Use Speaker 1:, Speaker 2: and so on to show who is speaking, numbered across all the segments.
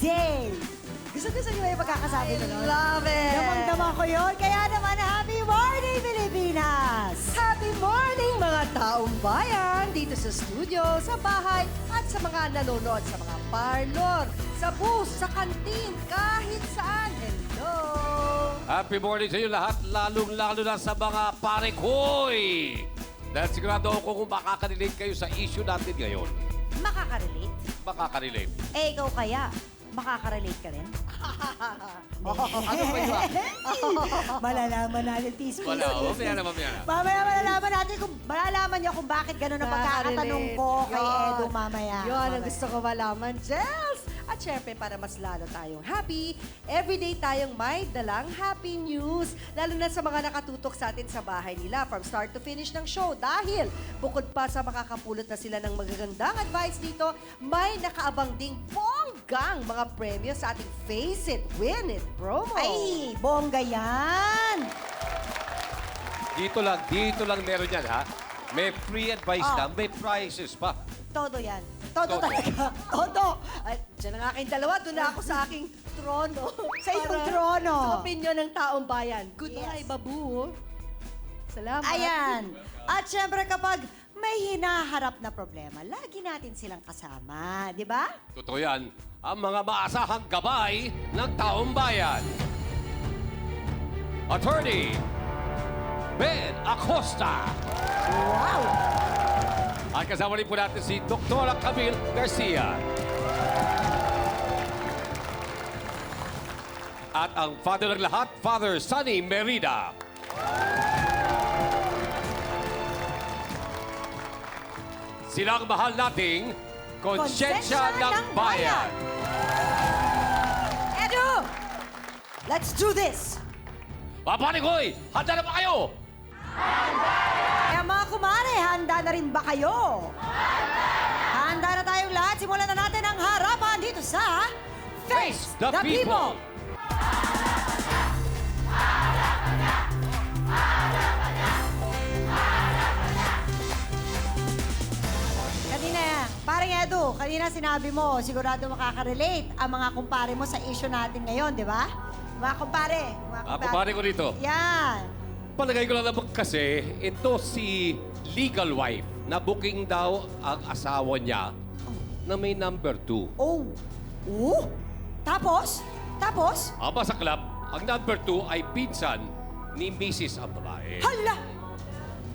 Speaker 1: Day. Gusto niyo yung pagkakasabi ko nun?
Speaker 2: Love it!
Speaker 1: Damang-dama ko yun. Kaya naman, Happy Morning, Pilipinas!
Speaker 2: Happy morning mga taong bayan! Dito sa studio, sa bahay, at sa mga nanonood sa mga parlor, sa bus, sa kantin, kahit saan. Hello!
Speaker 3: Happy morning sa inyo lahat, lalong-lalo na sa mga parekoy! Dahil sigurado ako kung makaka-relate kayo sa issue natin ngayon.
Speaker 1: Makaka-relate?
Speaker 3: Makaka-relate.
Speaker 1: Eh, ikaw kaya? Makaka-relate ka rin?
Speaker 3: Ano ba yun?
Speaker 1: Malalaman natin, peaceful.
Speaker 3: Mamaya na.
Speaker 1: Mamaya malalaman niyo kung bakit gano'n ang pagkakatanong ko kay Edu mamaya.
Speaker 2: Yun ang gusto ko malaman, Jels! At syempre, para mas lalo tayong happy, everyday tayong may dalang happy news. Lalo na sa mga nakatutok sa atin sa bahay nila from start to finish ng show. Dahil bukod pa sa makakapulot na sila ng magagandang advice dito, may nakaabang ding bonggang mga premyo sa ating Face It, Win It promo.
Speaker 1: Ay, bongga yan!
Speaker 3: Dito lang meron yan, ha? May free advice
Speaker 1: Oh.
Speaker 3: na, may prizes pa.
Speaker 1: Todo yan. Todo
Speaker 3: Todo.
Speaker 1: talaga. Todo.
Speaker 2: At dyan ang aking dalawa, doon na ako sa aking trono.
Speaker 1: Sa iyong
Speaker 2: Para
Speaker 1: trono.
Speaker 2: Sa opinion ng taong bayan. Goodbye,
Speaker 1: Yes.
Speaker 2: babu. Salamat.
Speaker 1: Ayan. At syempre kapag may hinaharap na problema, lagi natin silang kasama. Di ba?
Speaker 3: Totoo yan, ang mga maasahang gabay ng taong bayan. Attorney Ben Acosta.
Speaker 1: Wow!
Speaker 3: At kasama rin po natin si Dr. Camille Garcia. At ang father ng lahat, Father Sunny Merida. Sila ang mahal nating konsyensya ng bayan.
Speaker 1: Edu! Let's do this!
Speaker 3: Papanikoy, handa na ba kayo?
Speaker 1: Kaya mga kumare, handa na rin ba kayo? Handa na tayong lahat. Simulan na natin ang harapan dito sa Face
Speaker 3: the People.
Speaker 1: Kanina, parang Edu, kanina sinabi mo, sigurado makaka-relate ang mga kumpare mo sa issue natin ngayon, di ba? Mga kumpare.
Speaker 3: Kumpare ko dito.
Speaker 1: Yan.
Speaker 3: Palagay ko lang naman kasi, ito si legal wife na booking daw ang asawa niya na may number 2.
Speaker 1: Oh. Oh? Tapos? Tapos?
Speaker 3: Aba sa club, ang number 2 ay pinsan ni Mrs. ang babae.
Speaker 1: Hala!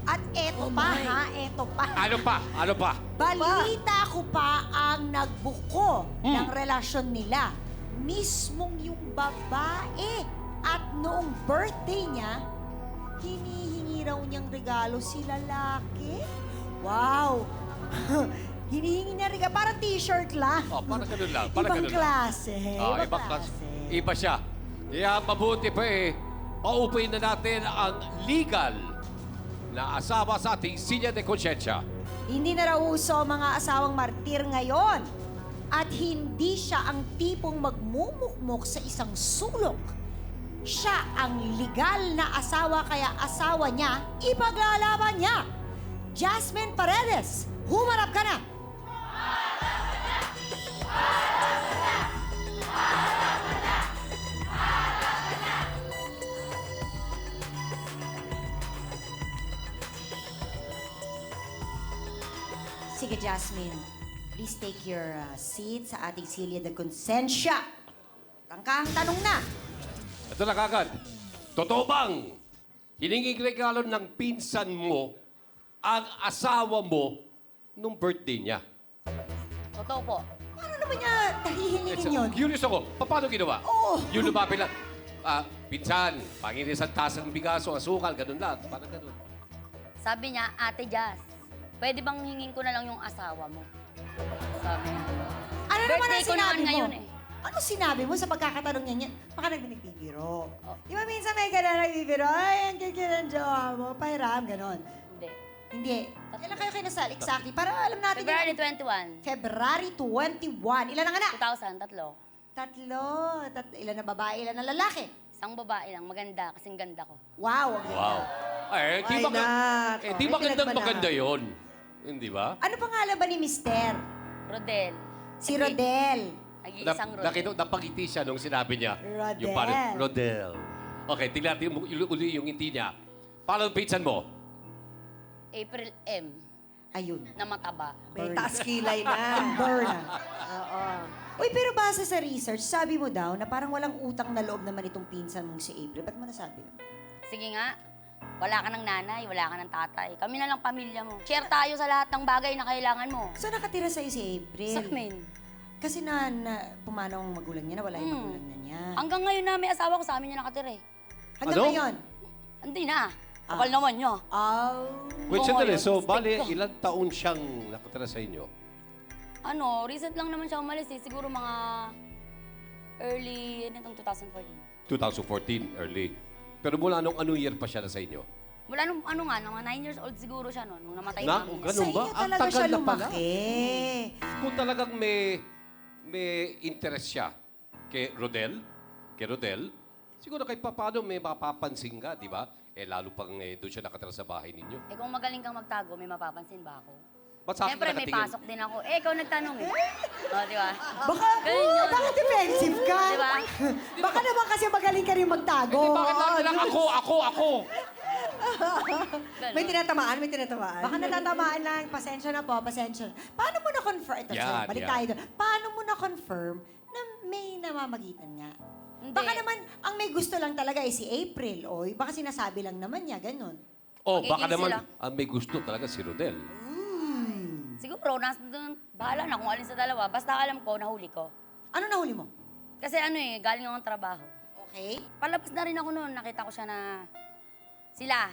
Speaker 1: At eto pa, ha? Eto pa.
Speaker 3: Ano pa? Ano pa?
Speaker 1: Balita ko pa ang nagbuko ng relasyon nila. Mismong yung babae. At noong birthday niya, hinihingi raw niyang regalo si lalaki. Wow! Hinihingi niya regalo. Parang t-shirt lang.
Speaker 3: Oh, parang ganun lang. Parang
Speaker 1: Ibang
Speaker 3: ganun lang.
Speaker 1: klase.
Speaker 3: Ibang klase. Iba siya. Kaya mabuti pa paupuin na natin ang legal na asawa sa ating Sinya de Conciencia.
Speaker 1: Hindi na raw uso ang mga asawang martir ngayon. At hindi siya ang tipong magmumukmok sa isang sulok. Siya ang legal na asawa kaya asawa niya, ipaglalaban niya. Jasmine Paredes, humarap ka na! Sige, Jasmine. Please take your seat sa ating Silya de Consensya. Tangkang tanong na.
Speaker 3: Ito na kagad. Totoo bang hininging regalo ng pinsan mo ang asawa mo nung birthday niya?
Speaker 4: Totoo po.
Speaker 1: Paano naman niya hihingin yun?
Speaker 3: Curious ako, paano ginawa?
Speaker 1: Oo.
Speaker 3: Yung lumapit lang, pinsan, pangin isang tasang bigaso, asukal, ganun lang. Parang ganun.
Speaker 4: Sabi niya, Ate Jazz, pwede bang hingin ko na lang yung asawa mo? Sabi niya.
Speaker 1: Ano naman ang
Speaker 4: Birthday ko
Speaker 1: sinabi
Speaker 4: naman
Speaker 1: mo?
Speaker 4: ngayon eh.
Speaker 1: Ano sinabi mo sa pagkakatanong niya? Baka nagbibiro.
Speaker 4: Oh.
Speaker 1: Di ba minsan may gano'n nagbibiro? Ay, ang kikira ng jowa mo. Pahiram, gano'n.
Speaker 4: Hindi.
Speaker 1: Hindi. Kailan kayo kinasal? Exactly. Para alam natin
Speaker 4: February
Speaker 1: yun.
Speaker 4: 21,
Speaker 1: February 21. Ilan ang anak?
Speaker 4: 2000, tatlo.
Speaker 1: Tatlo. Ilan na babae, ilan na lalaki?
Speaker 4: Isang babae lang, maganda, kasing ganda ko.
Speaker 1: Wow, ang ganda.
Speaker 3: Wow. Di
Speaker 2: Why
Speaker 3: ba,
Speaker 2: not?
Speaker 3: di
Speaker 2: May
Speaker 3: magandang
Speaker 2: pinagmanahan.
Speaker 3: maganda yun. Hindi ba?
Speaker 1: Ano pangalan ba ni Mister?
Speaker 4: Rodel.
Speaker 1: Si Rodel.
Speaker 4: Nag-iisang Rodel.
Speaker 3: Napangiti siya nung sinabi niya.
Speaker 1: Rodel.
Speaker 3: Yung parang, Rodel. Okay, tignan natin uli yung ngiti niya. Paano ang pinsan mo?
Speaker 4: April M.
Speaker 1: Ayun.
Speaker 4: Na mataba.
Speaker 2: May taas kilay na.
Speaker 1: Burn.
Speaker 2: Oo.
Speaker 1: Uy, pero base sa research, sabi mo daw na parang walang utang na loob naman itong pinsan mong si April. Ba't mo nasabi yun?
Speaker 4: Sige nga, wala ka ng nanay, wala ka ng tatay. Kami na lang pamilya mo. Share tayo sa lahat ng bagay na kailangan mo.
Speaker 1: So nakatira sa'yo si April?
Speaker 4: Sa amin.
Speaker 1: Kasi pumanaw ang magulang niya, nawala yung magulang na niya.
Speaker 4: Hanggang ngayon na may asawa ko, sa amin niya nakatira eh.
Speaker 1: Hanggang
Speaker 3: Ano?
Speaker 1: ngayon?
Speaker 4: Hindi na. Kapal naman niya.
Speaker 3: Wait,
Speaker 4: Oo,
Speaker 3: sandali.
Speaker 4: yun.
Speaker 3: So,
Speaker 4: Mistake
Speaker 3: bali,
Speaker 4: ko.
Speaker 3: ilang taon siyang nakatira sa inyo?
Speaker 4: Recent lang naman siya umalis eh. Siguro mga early, nitong 2014.
Speaker 3: 2014, early. Pero mula nung anong year pa siya na sa inyo?
Speaker 4: Wala nung mga 9 years old siguro siya noon, nung namatay
Speaker 3: Na,
Speaker 4: yung mami niya.
Speaker 3: ganun
Speaker 1: Sa
Speaker 3: ba?
Speaker 1: inyo
Speaker 3: Ang
Speaker 1: talaga
Speaker 3: tagal
Speaker 1: siya
Speaker 3: na pala.
Speaker 1: lumaki.
Speaker 3: Kung talagang may interest siya kay Rodel, siguro kahit paano may mapapansin ka, di ba? Lalo pang doon siya nakatira sa bahay ninyo.
Speaker 4: Kung magaling kang magtago, may mapapansin ba ako?
Speaker 3: Ba't sa akin
Speaker 4: Siyempre, may
Speaker 3: nakatingin?
Speaker 4: pasok din ako. Ikaw nagtanong eh. Di ba?
Speaker 1: Baka,
Speaker 4: Ganun yun.
Speaker 1: bakit defensive ka?
Speaker 4: Di ba?
Speaker 1: Baka naman kasi magaling ka rin magtago.
Speaker 3: Bakit lagi lang ako?
Speaker 4: Ganun.
Speaker 2: May tinatamaan, may tinatamaan.
Speaker 1: Baka natatamaan lang. Pasensya na po, pasensya. Paano mo na-confirm? Ito,
Speaker 3: Yan,
Speaker 1: sorry, balik
Speaker 3: yan.
Speaker 1: tayo doon. Paano mo na-confirm na may namamagitan nga?
Speaker 4: Hindi.
Speaker 1: Baka naman, ang may gusto lang talaga ay si April. O baka sinasabi lang naman niya, ganun.
Speaker 3: Oh, baka
Speaker 4: Magiging
Speaker 3: naman
Speaker 4: sila.
Speaker 3: ang may gusto talaga si Rodel.
Speaker 4: Siguro, bahala na kung alin sa dalawa. Basta alam ko, nahuli ko.
Speaker 1: Ano nahuli mo?
Speaker 4: Kasi galing akong trabaho.
Speaker 1: Okay.
Speaker 4: Palabas na rin ako noon, nakita ko siya na sila.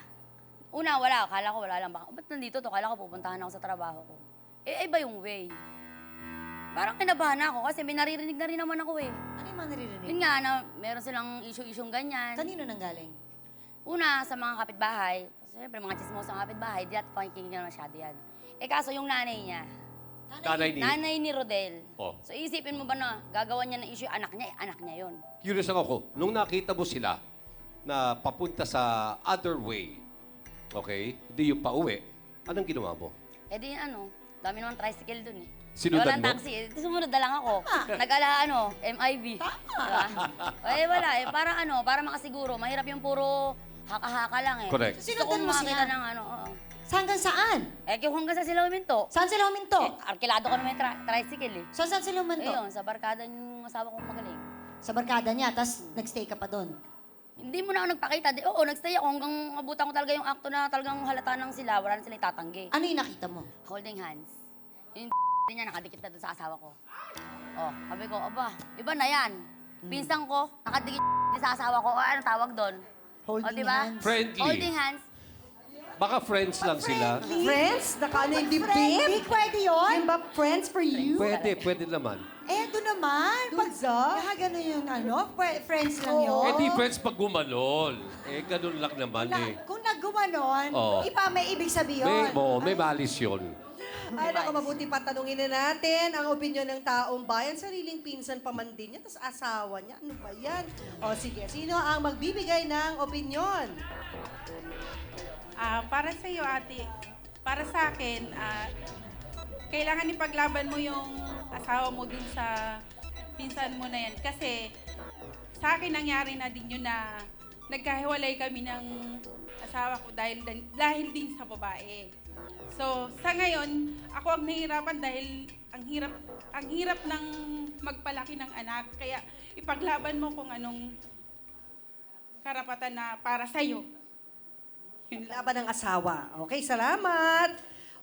Speaker 4: Una, wala. Akala ko wala lang. Ba't nandito to? Akala ko pupuntahan ako sa trabaho ko. Iba yung way. Parang kinabahan ako kasi may naririnig na rin naman ako eh.
Speaker 1: Ano yung mga naririnig?
Speaker 4: Yun nga, na meron silang issue-isyong ganyan.
Speaker 1: Kanino nang galing?
Speaker 4: Una, sa mga kapitbahay. Siyempre, mga chismosang kapitbahay, di at pakikinggan na masyado yan. Kaso yung nanay niya, nanay ni Rodel.
Speaker 3: Oh.
Speaker 4: So isipin mo ba na gagawa niya ng issue, anak niya yun.
Speaker 3: Curious lang ako, nung nakita mo sila na papunta sa other way, okay, hindi yung pauwi, anong ginawa mo?
Speaker 4: Dami naman tricycle dun eh.
Speaker 3: Sinudan
Speaker 4: Walang
Speaker 3: mo?
Speaker 4: taxi. Sumunod na lang ako. Nag-ala, MIB. Diba? Wala eh. Para makasiguro. Mahirap yung puro haka-haka lang eh.
Speaker 3: Correct.
Speaker 4: Gusto
Speaker 1: Sinundan
Speaker 4: kong
Speaker 1: mo
Speaker 4: makita
Speaker 1: siya?
Speaker 4: ng oo.
Speaker 1: Hanggang saan?
Speaker 4: Kung hanggang sa sila huminto.
Speaker 1: Saan sila huminto?
Speaker 4: Arkilado ko naman yung tricycle eh.
Speaker 1: Saan sila huminto?
Speaker 4: Ayun, sa barkada yung asawa kong magaling.
Speaker 1: Sa barkada niya, tapos nagstay ka pa doon.
Speaker 4: Hindi mo na ako nagpakita. Oo, nagstay ako hanggang abutan ko talaga yung akto na talagang halata ng sila. Wala na sila itatanggi.
Speaker 1: Ano yung nakita mo?
Speaker 4: Holding hands. Yung niya nakadikit na doon sa asawa ko. Oh, sabi ko, aba, iba na yan. Pinsang ko, nakadikit sa asawa ko. Anong tawag doon?
Speaker 1: Holding
Speaker 4: diba?
Speaker 1: hands.
Speaker 3: Friendly.
Speaker 4: Holding hands.
Speaker 3: Baka friends lang sila.
Speaker 2: Friends? Nakaano yung dibdib?
Speaker 1: Friendly, pwede yun?
Speaker 2: Yan ba friends for you?
Speaker 3: Pwede naman.
Speaker 1: Doon naman. Pag
Speaker 2: Doon sa?
Speaker 1: gano'n yung friends lang
Speaker 2: Oo.
Speaker 1: yun.
Speaker 3: Di friends pag gumalol. ganun lang naman
Speaker 1: Kung naggumanon,
Speaker 3: Oo.
Speaker 1: iba may ibig sabihin.
Speaker 3: May malis yun.
Speaker 2: Ay, naku, mabuti pa tanungin na natin ang opinyon ng taong bayan. Sariling pinsan pa man din niya, tapos asawa niya. Ano ba yan? O sige, sino ang magbibigay ng opinyon?
Speaker 5: Para sa iyo, ate, para sa akin, kailangan ipaglaban mo yung asawa mo dun sa pinsan mo na yan. Kasi sa akin nangyari na din yun na nagkahiwalay kami ng asawa ko dahil din sa babae. So, sa ngayon, ako ang nahihirapan dahil ang hirap ng magpalaki ng anak. Kaya ipaglaban mo kung anong karapatan na para sa'yo. Yun lang.
Speaker 2: Laban ng asawa. Okay, salamat.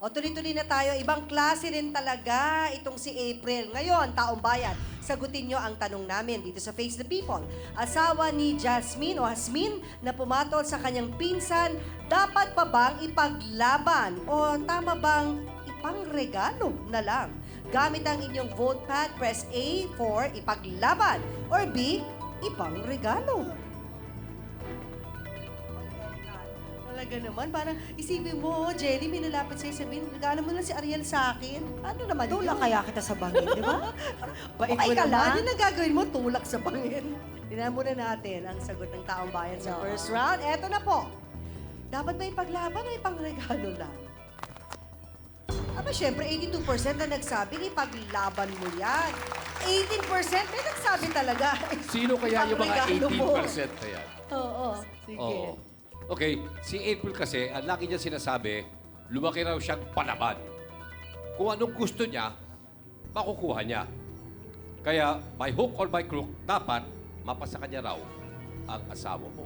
Speaker 2: O tuloy-tuloy na tayo. Ibang klase rin talaga itong si April. Ngayon, taong bayan, sagutin nyo ang tanong namin dito sa Face the People. Asawa ni Jasmine o Hasmin na pumatol sa kanyang pinsan, dapat pa bang ipaglaban o tama bang ipangregalo na lang? Gamit ang inyong vote pad, press A for ipaglaban or B, ipangregalo. Talaga naman, parang isipin mo, Jelly, may nalapit sa'yo sabihin, regalo mo na si Ariel sa akin. Ano naman
Speaker 1: Tulak kaya kita sa bangin, di ba?
Speaker 2: Bait
Speaker 1: Okay
Speaker 2: mo
Speaker 1: ka
Speaker 2: naman.
Speaker 1: lang?
Speaker 2: Yun ang gagawin mo, tulak sa pangin. Tingnan muna natin ang sagot ng taong bayan sa
Speaker 1: Oo.
Speaker 2: first round. Eto na po. Dapat ba ipaglaban o ipangregalo lang? Aba, Aba, syempre, 82% na nagsabing ipaglaban mo yan. 18% may nagsabi talaga.
Speaker 3: Sino kaya yung mga
Speaker 2: Ipagregalo mo.
Speaker 3: 18% na yan?
Speaker 2: Oo, sige.
Speaker 3: Oo. Okay, si April kasi, ang lagi niya sinasabi, lumaki raw siyang palaban. Kung anong gusto niya, makukuha niya. Kaya, by hook or by crook, dapat mapasa kanya raw ang asawa mo.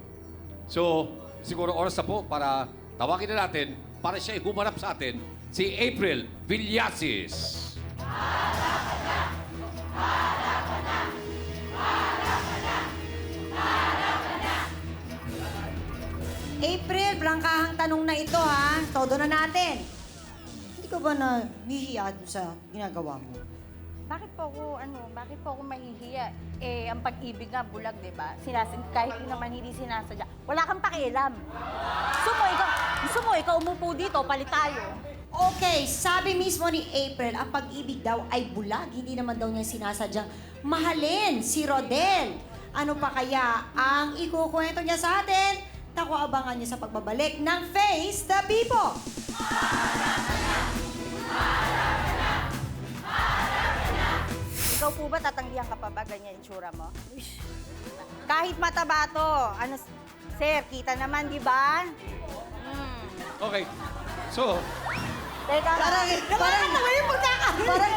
Speaker 3: So, siguro oras na po para tawagin na natin para siya humarap sa atin, si April Villasis.
Speaker 1: April, blangkahang tanong na ito, ha? Todo na natin. Hindi ka ba nahihiya dun sa ginagawa mo?
Speaker 6: Bakit po ako mahihiya? Eh, ang pag-ibig nga, bulag, di ba? Kahit naman hindi sinasadya. Wala kang pakialam. Gusto mo, ikaw umupo dito, palit tayo.
Speaker 1: Okay, sabi mismo ni April, ang pag-ibig daw ay bulag. Hindi naman daw niya sinasadyang mahalin si Rodel. Ano pa kaya ang ikukwento niya sa atin? Naku, abangan niyo sa pagbabalik ng Face the People.
Speaker 6: Ikaw po ba, tatanggihan ka pa ba ganyan itsura mo? Kahit mataba to. Sir, kita naman, di ba?
Speaker 3: Okay, so,
Speaker 6: Teka,
Speaker 2: Parang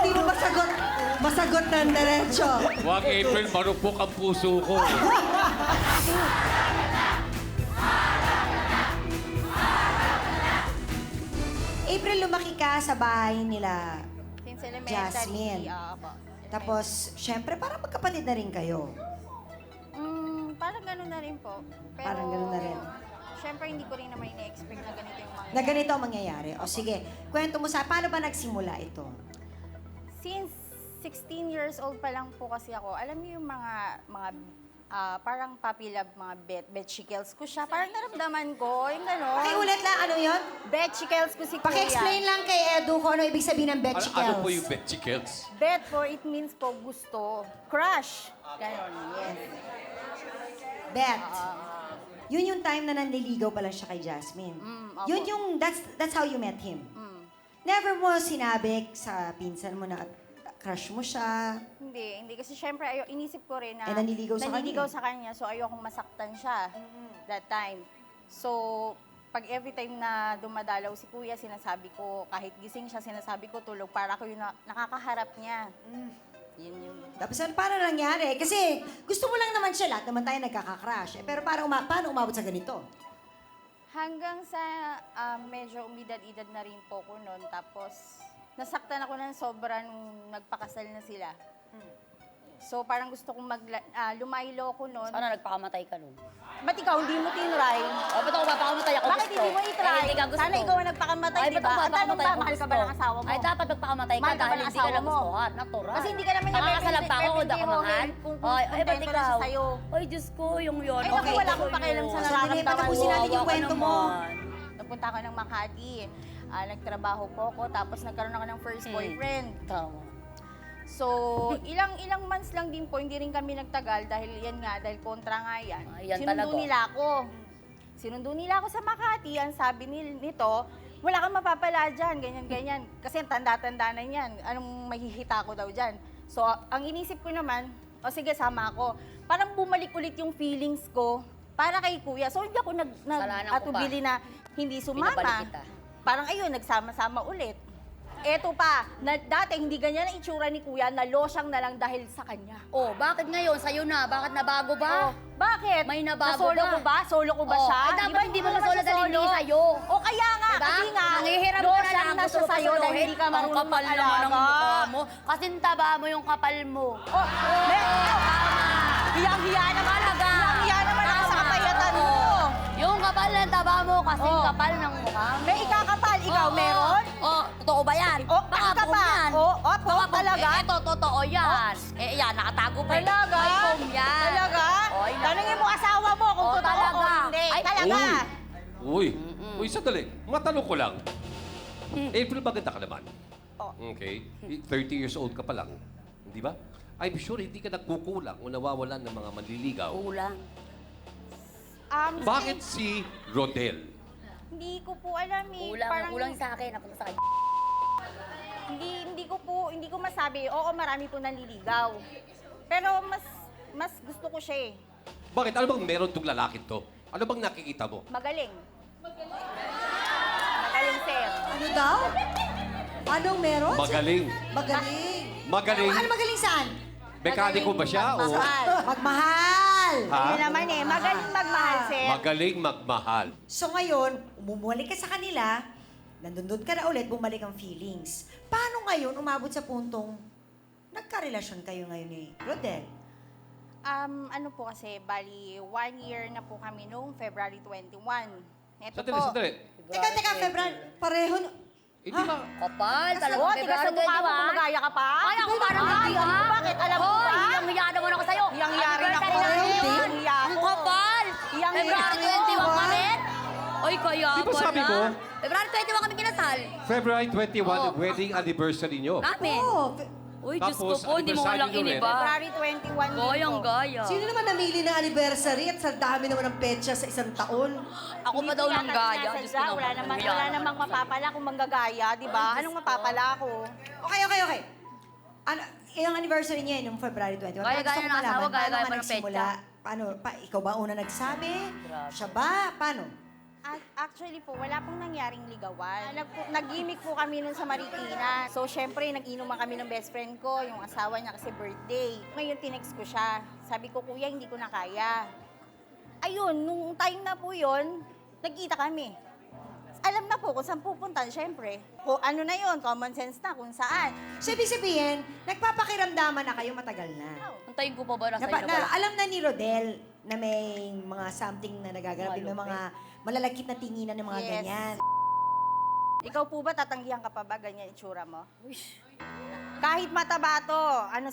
Speaker 2: di mo masagot ng diretso.
Speaker 3: wag April, marupok ang puso ko.
Speaker 1: April, lumaki ka sa bahay nila.
Speaker 6: since elementary.
Speaker 1: Jasmine.
Speaker 6: Po.
Speaker 1: Tapos, syempre, parang magkapatid na rin kayo.
Speaker 6: Parang gano'n na rin po. Pero,
Speaker 1: Parang gano'n na rin.
Speaker 6: Siyempre, hindi ko rin naman ina-expect na ganito yung mga...
Speaker 1: Na ganito ang mangyayari. O sige, kwento mo paano ba nagsimula ito?
Speaker 6: Since 16 years old pa lang po kasi ako, alam niyo yung mga parang puppy love, mga betchicles ko siya. Parang naramdaman ko, yung gano'n.
Speaker 1: Pakiulit lang, ano yon?
Speaker 6: Betchicles ko si Kuya.
Speaker 1: Paki-explain lang kay Edu kung ano ibig sabihin ng
Speaker 3: Ano,
Speaker 1: betchicles.
Speaker 3: ano po yung betchicles?
Speaker 6: Bet po, it means po gusto. Crush. Ganon, yes.
Speaker 1: Bet. Yun yung time na nanliligaw pala siya kay Jasmine.
Speaker 6: opo.
Speaker 1: Yun yung, that's how you met him. Never mo sinabi sa pinsan mo na crush mo siya.
Speaker 6: Hindi kasi syempre inisip ko rin na
Speaker 1: Eh, nanliligaw sa kanya.
Speaker 6: sa kanya, so ayokong masaktan siya that time. So, pag every time na dumadalaw si Kuya, sinasabi ko, kahit gising siya, sinasabi ko tulog para ako yung nakakaharap niya. Yun yung...
Speaker 1: Tapos ano, paano nangyari? Kasi gusto mo lang naman siya, lahat naman tayo nagkaka-crush. Pero paano umabot sa ganito?
Speaker 6: Hanggang sa medyo umidad-idad na rin po ko noon. Tapos, nasaktan ako ng sobra nung nagpakasal na sila. So, parang gusto kong lumaylo ko noon.
Speaker 4: Sana nagpakamatay ka nun.
Speaker 6: Ba't ikaw, hindi mo tinry?
Speaker 4: O, ba't ako mapakamatay ako
Speaker 6: Bakit
Speaker 4: gusto?
Speaker 6: hindi mo i-try?
Speaker 4: Eh, hindi ka gusto.
Speaker 6: Sana ikaw ang nagpakamatay,
Speaker 4: Ay,
Speaker 6: di
Speaker 4: ba't
Speaker 6: ba?
Speaker 4: ako
Speaker 6: Ang tanong
Speaker 4: mapakamatay
Speaker 6: ba,
Speaker 4: ako
Speaker 6: mahal ka ba
Speaker 4: gusto?
Speaker 6: ng asawa mo?
Speaker 4: Ay, dapat magpakamatay ka
Speaker 6: Mahal ka ba
Speaker 4: dahil
Speaker 6: ng
Speaker 4: hindi ka
Speaker 6: asawa
Speaker 4: lang
Speaker 6: mo?
Speaker 4: gustuhan. Natural.
Speaker 6: Kasi hindi ka naman niya
Speaker 4: Nakakasalab pa ako, hindi ako mahal.
Speaker 6: kung
Speaker 4: Ay, ba't
Speaker 6: kontento na
Speaker 4: ikaw?
Speaker 6: siya sa'yo.
Speaker 4: Ay, Diyos ko, yung yun.
Speaker 6: Ay, naku, wala akong pakialam sa
Speaker 1: Sandali, patapusin natin yung kwento mo.
Speaker 6: Nagpunta ako ng Makati. Nagtrabaho po ako, tapos nagkaroon ako ng first boyfriend.
Speaker 4: Tama.
Speaker 6: So, ilang months lang din po, hindi rin kami nagtagal dahil dahil kontra nga yan.
Speaker 4: Ayan
Speaker 6: Sinundo
Speaker 4: talaga.
Speaker 6: nila ako. Sinundo nila ako sa Makati, ang sabi nito, wala kang mapapala dyan, ganyan. Kasi tanda-tanda na yan, anong mahihita ko daw dyan. So, ang inisip ko naman, o sige, sama ako. Parang bumalik ulit yung feelings ko para kay Kuya. So, hindi ako
Speaker 4: Kasalanan ko
Speaker 6: atubili na hindi
Speaker 4: Pinabalik
Speaker 6: sumama.
Speaker 4: kita.
Speaker 6: Parang ayun, nagsama-sama ulit. Eto pa, dati hindi ganyan ang itsura ni Kuya, nalosyang na lang dahil sa kanya.
Speaker 4: Oh, bakit ngayon? Sa'yo na? Bakit nabago ba?
Speaker 6: Oh, bakit?
Speaker 4: May nabago
Speaker 6: Nasolo
Speaker 4: ba?
Speaker 6: ko ba? Solo ko ba
Speaker 4: Oh,
Speaker 6: siya?
Speaker 4: ay, dapat hindi mo
Speaker 6: naman
Speaker 4: masolo
Speaker 6: siya
Speaker 4: dahil hindi
Speaker 6: solo.
Speaker 4: sa'yo.
Speaker 6: O kaya nga,
Speaker 4: Diba?
Speaker 6: kasi nga,
Speaker 4: Nanghihiram ka na
Speaker 6: losyang
Speaker 4: lang,
Speaker 6: na
Speaker 4: gusto
Speaker 6: siya
Speaker 4: mo
Speaker 6: sa'yo dahil
Speaker 4: pasuluhin.
Speaker 6: hindi ka marunong
Speaker 4: Ang kapal naman ng
Speaker 6: mag-alaga.
Speaker 4: mukha mo. Kasi taba mo yung kapal mo.
Speaker 6: Oh, hiyang-hiya naman. Hiyang-hiya naman ako sa kapayatan mo.
Speaker 4: Yung kapal ng taba mo kasi
Speaker 6: Oh.
Speaker 4: kapal ng mukha mo.
Speaker 6: May ikakapal, ikaw
Speaker 4: Oo.
Speaker 6: meron?
Speaker 4: Oh, totoo ba yan?
Speaker 6: Oh,
Speaker 4: Baka
Speaker 6: ang
Speaker 4: foam
Speaker 6: kapa.
Speaker 4: yan.
Speaker 6: Oh,
Speaker 4: Baka foam.
Speaker 6: talaga?
Speaker 4: Eh, eto, totoo yan. Eh, yan, nakatago pa. eh.
Speaker 6: Talaga?
Speaker 4: May foam yan.
Speaker 6: Talaga?
Speaker 4: Oy, naku.
Speaker 6: Tanungin mo asawa mo kung
Speaker 4: Oh,
Speaker 6: totoo o
Speaker 4: talaga.
Speaker 6: hindi.
Speaker 4: Ay,
Speaker 6: Talaga?
Speaker 3: Uy, sandali. Matanong ko lang. April, maganda ka naman.
Speaker 6: Oh.
Speaker 3: Okay. 30 years old ka pa lang. Di ba? I'm sure hindi ka nagkukulang o nawawalan ng mga manliligaw.
Speaker 4: Kulang.
Speaker 3: Bakit si Rodel?
Speaker 6: Hindi ko po alam eh.
Speaker 4: Kulang.
Speaker 6: Parang
Speaker 4: Kulang sa akin. Napunta sa kanya.
Speaker 6: hindi ko masabi, oo, marami po nanliligaw. Pero mas gusto ko siya eh.
Speaker 3: Bakit? Ano bang meron tong lalaki to? Ano bang nakikita mo?
Speaker 6: Magaling. Magaling, sir.
Speaker 2: Ano daw? Anong meron?
Speaker 3: Magaling.
Speaker 2: Magaling.
Speaker 3: Magaling.
Speaker 1: Ano magaling saan?
Speaker 3: Mekaniko ba siya? O...
Speaker 6: Magmahal.
Speaker 1: Magmahal!
Speaker 3: Ha?
Speaker 6: Yun naman eh, magaling magmahal, sir.
Speaker 3: Magaling magmahal.
Speaker 1: So ngayon, umumulik ka sa kanila, nandun ka na ulit, bumalik ang feelings. Paano ngayon umabot sa puntong nagkarelasyon kayo ngayon ni Rodel?
Speaker 6: Ano po kasi, bali, 1 year na po kami noong February 21. Ito
Speaker 3: Sandali,
Speaker 6: po.
Speaker 3: sandali.
Speaker 1: Teka, February.
Speaker 2: Pareho na...
Speaker 3: Hindi ba?
Speaker 4: Kapal, talaga.
Speaker 6: Oo, tigas sa mukha mo, kumagaya ka pa.
Speaker 4: Ay, ako parang
Speaker 6: Ay,
Speaker 4: hindi, ha?
Speaker 6: bakit? Alam mo ba?
Speaker 4: Hiyang-hiya naman ako sa'yo.
Speaker 6: Hiyang-yari na
Speaker 4: Happy
Speaker 6: ako.
Speaker 4: birthday
Speaker 6: Pareho
Speaker 4: naman.
Speaker 6: din. Hiya
Speaker 4: Ang
Speaker 6: ako.
Speaker 4: kapal.
Speaker 6: Hiyang-hiya
Speaker 4: February
Speaker 6: ako.
Speaker 4: 21 pa rin. Oy, kaya
Speaker 3: Di ba sabi mo?
Speaker 4: February 21 kami kinasal.
Speaker 3: February 21,
Speaker 4: Oh.
Speaker 3: wedding anniversary nyo.
Speaker 4: Namin.
Speaker 2: Oh,
Speaker 4: Uy, Diyos ko
Speaker 3: Tapos,
Speaker 4: po, hindi mo
Speaker 3: anniversary
Speaker 4: walang
Speaker 3: nyo rin.
Speaker 4: iniba.
Speaker 6: February 21 din po.
Speaker 4: Gayang-gaya.
Speaker 2: sino naman namili ng anniversary at sa dami naman ng petsa sa isang taon?
Speaker 4: Ako pa daw ng gaya. Diyos ko
Speaker 6: Wala namang mapapala kung manggagaya, di ba? Anong mapapala ko?
Speaker 1: Okay. Ano, yung anniversary niya nung February 21.
Speaker 4: Gaya-gaya
Speaker 1: Gusto ko
Speaker 4: ng asawa,
Speaker 1: malaman,
Speaker 4: gaya-gaya
Speaker 1: paano
Speaker 4: pa ng
Speaker 1: nagsimula? Paano, ikaw ba una nagsabi? Siya ba? Paano?
Speaker 6: Actually po, wala pong nangyaring ligawan. Nag-gimmick po kami nun sa Marikina. So, syempre, nag-inuman kami ng best friend ko, yung asawa niya kasi birthday. Ngayon, tinext ko siya. Sabi ko, kuya, hindi ko na kaya. Ayun, nung time na po yun, nagkita kami. Alam na po kung saan pupuntan, syempre. Kung ano na yun, common sense na kung saan.
Speaker 1: So, ibig sabihin, nagpapakiramdaman na kayo matagal na.
Speaker 4: Antayin ko pa ba nasa iyo na pala?
Speaker 1: Alam na ni Rodel na may mga something na nagaganap, may mga malalagkit na tinginan ng mga
Speaker 6: Yes.
Speaker 1: ganyan.
Speaker 6: Ikaw po ba, tatanggihan ka pa ba ganyan itsura mo? Kahit mataba to, ano,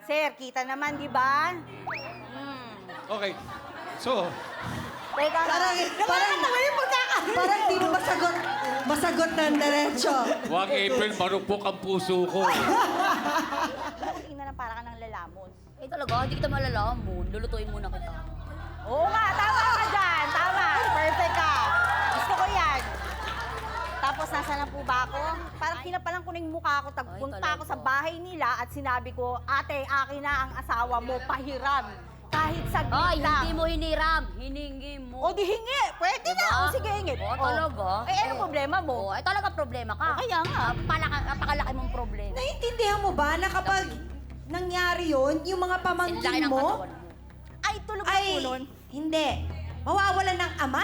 Speaker 6: sir, kita naman, di ba?
Speaker 3: Okay. So,
Speaker 6: Teka,
Speaker 2: Parang di mo masagot ng diretso.
Speaker 3: wag April, marupok ang puso ko.
Speaker 6: tingnan na para ka ng lalamon.
Speaker 4: Eh talaga, hindi kita malalaman. Lulutuin muna kita.
Speaker 6: Oo nga, tama ka dyan. Tama. Perfect ka. Gusto ko yan. Tapos, nasa na po ba ako? Parang kinapalan ko na yung mukha ko. Tagpunta
Speaker 4: talaga.
Speaker 6: ako sa bahay nila at sinabi ko, ate, akin na ang asawa mo, pahiram. Kahit saglit
Speaker 4: Ay,
Speaker 6: lang.
Speaker 4: hindi mo hiniram. Hiningi mo.
Speaker 6: O di hingi. Pwede na.
Speaker 4: Diba?
Speaker 6: O sige, hingi.
Speaker 4: Oo, talaga.
Speaker 6: Eh, ano problema mo?
Speaker 4: Oo, ay talaga problema ka.
Speaker 6: O, kaya nga.
Speaker 4: Napakalaki mong problema.
Speaker 1: Naiintindihan mo ba na kapag nangyari yun, yung mga
Speaker 4: Sinlaki
Speaker 1: pamangkin
Speaker 4: ng
Speaker 1: mo,
Speaker 4: katawan mo.
Speaker 6: Ay, tulog na
Speaker 1: ay,
Speaker 6: po nun.
Speaker 1: hindi, mawawalan ng ama?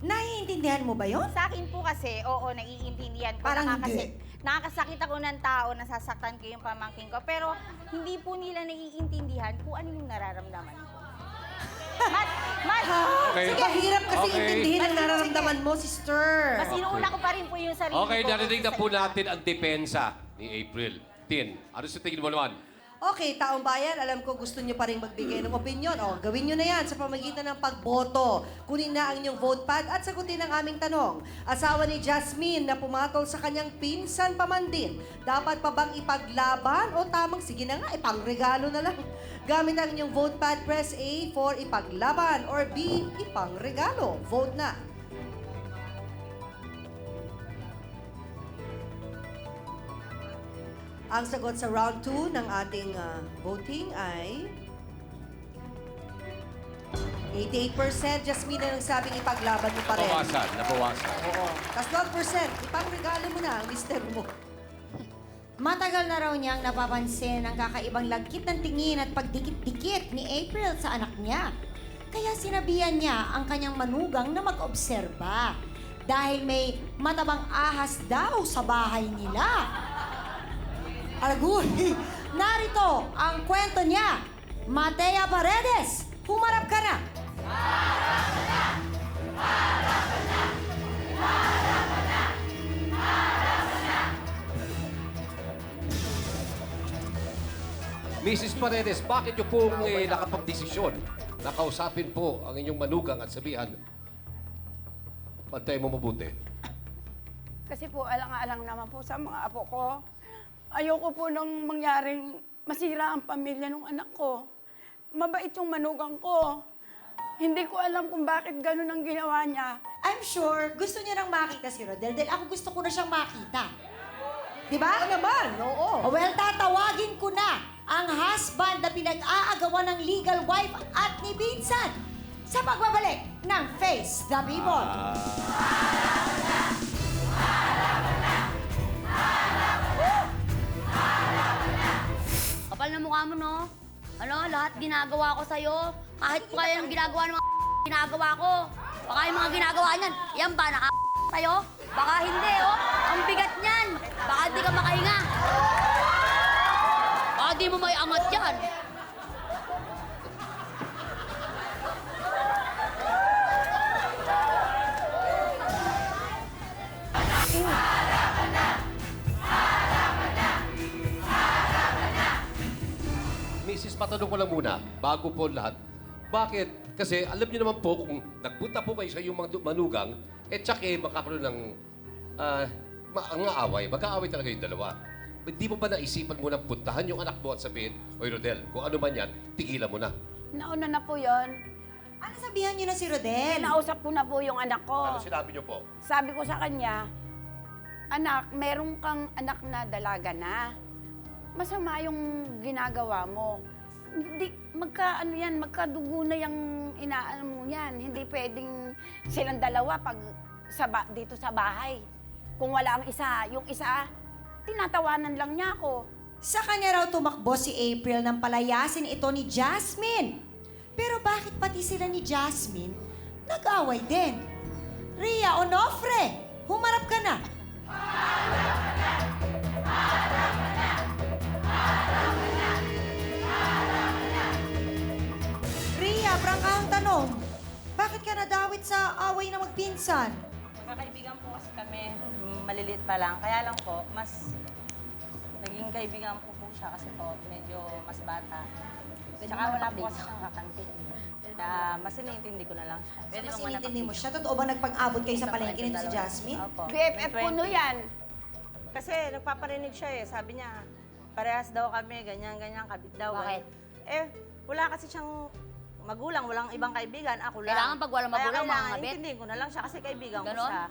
Speaker 1: Naiintindihan mo ba yun?
Speaker 6: Sa akin po kasi, oo, naiintindihan ko.
Speaker 1: Parang hindi.
Speaker 6: Nakakasakit ako ng tao, nasasaktan ko yung pamangkin ko. Pero hindi po nila naiintindihan kung ano yung nararamdaman ko. Mas
Speaker 3: Okay.
Speaker 2: Sige, hirap kasi
Speaker 3: Okay.
Speaker 2: intindihin ang nararamdaman mo, sister.
Speaker 6: inuuna ko pa rin po yung sarili
Speaker 3: Okay,
Speaker 6: ko.
Speaker 3: narinig na po natin ang depensa ni April. Tin, ano sa tingin mo naman?
Speaker 2: Okay, taong bayan, alam ko gusto nyo pa rin magbigay ng opinion. O, gawin nyo na yan sa pamagitan ng pagboto. Kunin na ang inyong vote pad at sagutin ang aming tanong. Asawa ni Jasmine na pumatol sa kanyang pinsan pa man din. Dapat pa bang ipaglaban o tamang sige na nga, ipangregalo na lang? Gamit ang inyong vote pad, press A for ipaglaban or B, ipangregalo. Vote na. Ang sagot sa round 2 ng ating voting ay 88%. Jasmine na nagsabing ipaglaban mo pa rin.
Speaker 3: Nabawasan, nabawasan.
Speaker 2: Oo. Tapos 12%, ipangregalo mo na ang mister mo.
Speaker 1: Matagal na raw niyang napapansin ang kakaibang lagkit ng tingin at pagdikit-dikit ni April sa anak niya. Kaya sinabihan niya ang kanyang manugang na mag-obserba dahil may matabang ahas daw sa bahay nila. Arguy, narito ang kwento niya. Matea Paredes, humarap ka na.
Speaker 3: Mrs. Paredes, bakit niyo pong nakapagdesisyon na kausapin po ang inyong manugang at sabihan, pantay mo mabuti?
Speaker 7: Kasi po, alang-alang naman po sa mga apo ko. Ayoko po nang mangyaring masira ang pamilya ng anak ko. Mabait yung manugang ko. Hindi ko alam kung bakit ganun ang ginawa niya.
Speaker 1: I'm sure gusto niya nang makita si Rodel dahil ako gusto ko na siyang makita. Di ba?
Speaker 2: Oo naman, oo.
Speaker 1: Well, tatawagin ko na ang husband na pinag-aagawan ng legal wife at ni Vincent sa pagbabalik ng Face the People.
Speaker 4: Kapal na mukha mo, no? Ano, lahat ginagawa ko sa'yo. Kahit pa kaya ng ginagawa ng mga ginagawa ko. Baka yung mga ginagawa niyan, yan ba, sa'yo? Baka hindi, oh. Ang bigat niyan. Baka di ka makahinga. Baka di mo may angat yan.
Speaker 3: Mrs. Patanong ko lang muna, bago po lahat. Bakit? Kasi alam niyo naman po, kung nagpunta po kayo sa iyong mga manugang, tsaka makakaroon ng away. Magkaaway talaga yung dalawa. Hindi mo ba naisipan mo nang puntahan yung anak mo at sabihin, Oy, Rodel, kung ano man yan, tigilan mo na.
Speaker 7: Nauna na po yon.
Speaker 1: Ano sabihan niyo na si Rodel?
Speaker 7: Nausap ko na po yung anak ko.
Speaker 3: Ano sinabi niyo po?
Speaker 7: Sabi ko sa kanya, anak, meron kang anak na dalaga na. Masama yung ginagawa mo. Hindi, magkadugo na yung inaano mo yan. Hindi pwedeng silang dalawa pag dito sa bahay. Kung wala ang isa, yung isa, tinatawanan lang niya ako.
Speaker 1: Sa kanya raw tumakbo si April nang palayasin ito ni Jasmine. Pero bakit pati sila ni Jasmine nag-away din? Rhea Onofre, humarap ka na. Rhea, prangkahang tanong. Bakit ka nadawit sa away na magpinsan?
Speaker 8: Magkakaibigan po kasi kami, maliliit pa lang. Kaya lang po, mas naging kaibigan ko po siya kasi po medyo mas bata. Tsaka wala po kasi siyang kakantin. Kaya mas iniintindi ko na lang siya.
Speaker 4: Pwede
Speaker 1: Mas
Speaker 4: bang
Speaker 1: inintindi mo siya? Totoo ba nagpag-abot kayo sa palengke nito si Jasmine?
Speaker 8: Opo.
Speaker 7: BFF ko no yan.
Speaker 8: Kasi nagpaparinig siya eh. Sabi niya, parehas daw kami, ganyan-ganyan, kabit daw.
Speaker 4: Bakit?
Speaker 8: Eh, wala kasi siyang magulang, walang ibang kaibigan, ako lang.
Speaker 4: Kailangan pag walang magulang,
Speaker 8: Kaya
Speaker 4: mga
Speaker 8: kailangan,
Speaker 4: kabit.
Speaker 8: intindihin ko na lang siya kasi kaibigan ko
Speaker 4: Ganon?
Speaker 8: siya.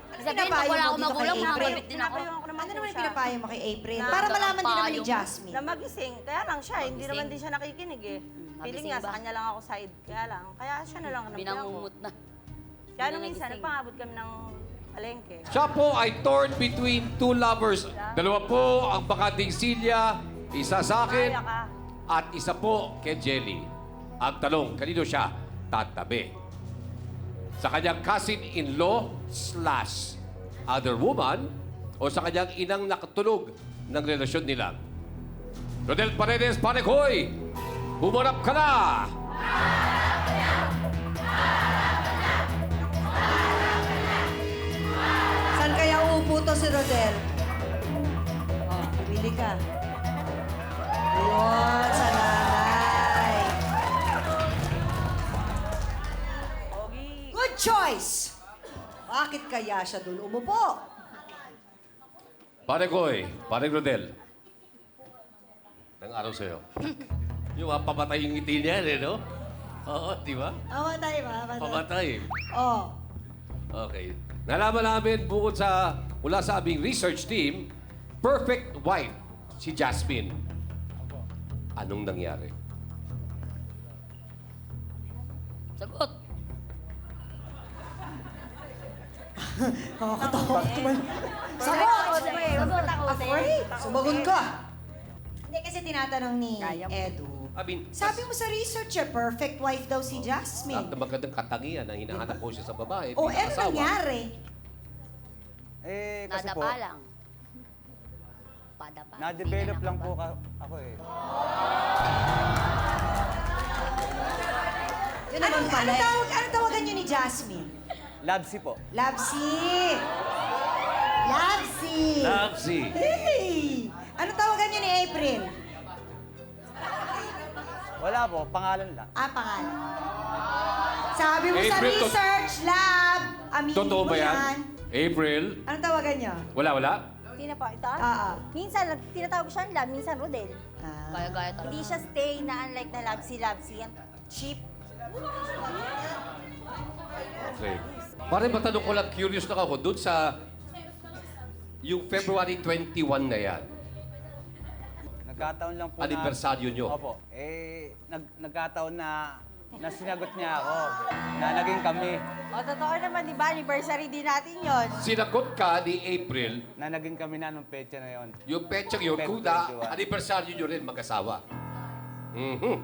Speaker 4: Sabihin, pag
Speaker 1: pinapayo
Speaker 4: wala
Speaker 1: mo
Speaker 4: akong
Speaker 1: dito kay
Speaker 4: magulang, mga
Speaker 1: April?
Speaker 4: kabit din ako.
Speaker 8: Pinapayuhan ko naman
Speaker 1: Ano
Speaker 8: po
Speaker 1: naman yung
Speaker 8: siya.
Speaker 1: pinapayo mo kay April?
Speaker 8: Na-
Speaker 1: Para malaman din naman
Speaker 4: Payo
Speaker 1: ni
Speaker 4: mo.
Speaker 1: Jasmine.
Speaker 8: Na magising, kaya lang siya, hindi naman din siya nakikinig eh. Feeling
Speaker 4: magising
Speaker 8: niya,
Speaker 4: ba?
Speaker 8: sa kanya lang ako side, kaya lang. Kaya siya na lang ang
Speaker 4: Binangungot na.
Speaker 8: Kaya
Speaker 4: Hindi
Speaker 8: nung
Speaker 4: na
Speaker 8: minsan,
Speaker 4: nagising.
Speaker 8: nagpangabot kami ng palengke.
Speaker 3: Siya po ay torn between two lovers. Dalawa po ang bakanting Silya, isa sa akin,
Speaker 8: Kaya ka.
Speaker 3: at isa po kay Jelly. Ang tanong, kanino siya tatabi? Sa kanyang cousin-in-law / other woman o sa kanyang inang nakatulog ng relasyon nila? Rodel Paredes Panecoy, humarap ka na!
Speaker 2: Saan kaya uupo to si Rodel? Oh, pumili ka. Yun, sa nanay.
Speaker 8: Ogi.
Speaker 1: Good choice!
Speaker 2: Bakit kaya siya doon umupo?
Speaker 3: Panecoy, Pareng Rodel. Nang araw sa'yo. Yung pamatay yung ngiti niya, eh, no? Oo, di ba?
Speaker 1: Pamatay ba?
Speaker 3: Pamatay.
Speaker 1: Oh.
Speaker 3: Okay. Nalaman namin bukod sa mula sa aming research team, perfect wife si Jasmine. Anong nangyari?
Speaker 4: Sagot.
Speaker 1: Kakatawa.
Speaker 4: Sagot! Sagot ako.
Speaker 1: Afraid? Sumagot ka. Hindi kasi tinatanong ni Edu.
Speaker 3: I mean,
Speaker 1: Sabi mo sa researcher, perfect wife daw si
Speaker 3: lahat
Speaker 1: Jasmine.
Speaker 3: ng magandang katangian na hinahanap ko siya sa babae.
Speaker 1: O,
Speaker 3: bilang
Speaker 1: ano
Speaker 3: asawa.
Speaker 1: nangyari?
Speaker 9: Eh, kasi
Speaker 4: Nada
Speaker 9: po,
Speaker 4: pa lang. Pada pa.
Speaker 9: na-develop lang po ako eh.
Speaker 2: Yun naman pala.
Speaker 1: Ano tawagan niyo ni Jasmine?
Speaker 9: Labsi po.
Speaker 1: Labsi! Labsi!
Speaker 3: Lapsi.
Speaker 1: Hey! Ano tawagan niyo ni April?
Speaker 9: Wala po, pangalan lang.
Speaker 1: Pangalan. Sabi mo sa
Speaker 3: April,
Speaker 1: research lab, aminin
Speaker 3: Totoo
Speaker 1: mo
Speaker 3: ba yan?
Speaker 1: yan.
Speaker 3: April?
Speaker 1: Ano tawagan niyo?
Speaker 3: Wala?
Speaker 6: Sino po? Ito?
Speaker 10: Minsan, tinatawag siya Lab, minsan Rodel.
Speaker 4: Gaya-gaya talaga.
Speaker 10: Hindi siya stay na unlike na Labsi. Yan, cheap.
Speaker 3: Okay. Pare, matanong ko lang, curious na ako, doon sa Yung February 21 na yan,
Speaker 9: Nagkataon lang po
Speaker 3: anibersaryo nyo.
Speaker 9: Opo. Nagkataon na sinagot niya ako na naging kami.
Speaker 10: O, totoo naman, di ba? Anniversary din natin yon.
Speaker 3: Sinagot ka ni April,
Speaker 9: Na naging kami na nung petsa na yon.
Speaker 3: yung petsang yun,
Speaker 9: Feb
Speaker 3: kung na
Speaker 9: 21.
Speaker 3: anibersaryo nyo rin mag-asawa. Mhm.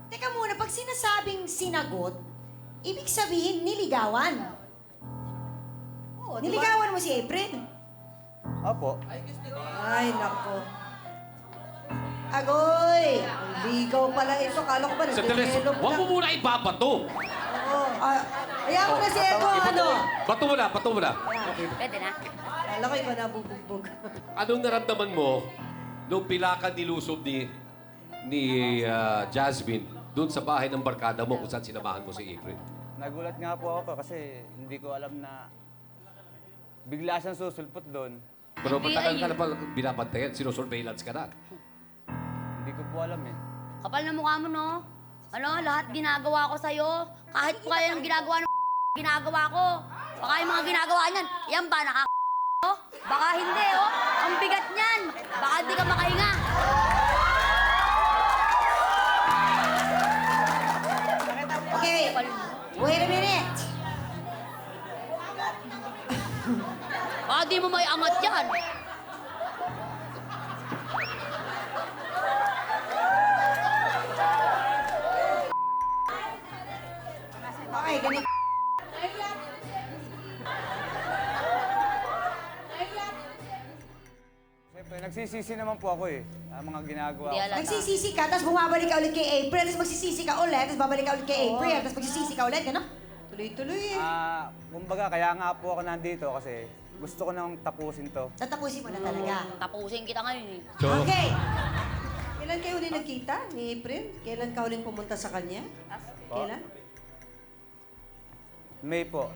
Speaker 1: Teka muna, pag sinasabing sinagot, ibig sabihin niligawan.
Speaker 10: Oo, di ba?
Speaker 1: Niligawan mo si April.
Speaker 9: Opo.
Speaker 2: Ay, nako.
Speaker 1: Agoy!
Speaker 2: Ang ligaw pala ito. Kala ko ba
Speaker 3: Sandali,
Speaker 2: nag-develop
Speaker 3: huwag
Speaker 2: na?
Speaker 3: mo muna ibabato.
Speaker 2: Oo. Kaya ako na si Ego, ano?
Speaker 3: Bato mo na, bato mo na.
Speaker 4: Pwede na?
Speaker 2: Kala ko iba nabubugbog.
Speaker 3: Anong naramdaman mo nung pilakan nilusob ni Jasmine doon sa bahay ng barkada mo kung saan sinamahan mo si April?
Speaker 9: Nagulat nga po ako kasi hindi ko alam na bigla siyang susulpot doon.
Speaker 3: Pero matagal ka na pa binabantayan, sinusurveillance ka na.
Speaker 9: Hindi ko po alam eh.
Speaker 4: Kapal na mukha mo, no? Ano, lahat ginagawa ko sa'yo. Kahit pa kaya ng ginagawa ng ginagawa ko. Baka yung mga ginagawa niyan, yan ba, Baka hindi, oh. Ang bigat niyan. Baka di ka makahinga.
Speaker 1: Okay, wait a minute.
Speaker 4: Baka di mo may angat yan.
Speaker 1: Okay, ganito.
Speaker 9: Siyempre, nagsisisi naman po ako eh. Ang mga ginagawa
Speaker 4: Hindi
Speaker 9: ko.
Speaker 4: halata.
Speaker 1: Magsisisi ka, tapos bumabalik ka ulit kay April, tapos magsisisi ka ulit, tapos babalik ka ulit kay April, tapos magsisisi ka ulit, gano'n?
Speaker 2: Tuloy-tuloy eh.
Speaker 9: Kumbaga, kaya nga po ako nandito kasi gusto ko nang tapusin to.
Speaker 1: Tatapusin mo na talaga.
Speaker 4: Tapusin kita ngayon, eh.
Speaker 1: Okay.
Speaker 2: Kailan kayo uli nagkita ni April? Kailan ka ulit pumunta sa kanya? Kailan?
Speaker 9: May po.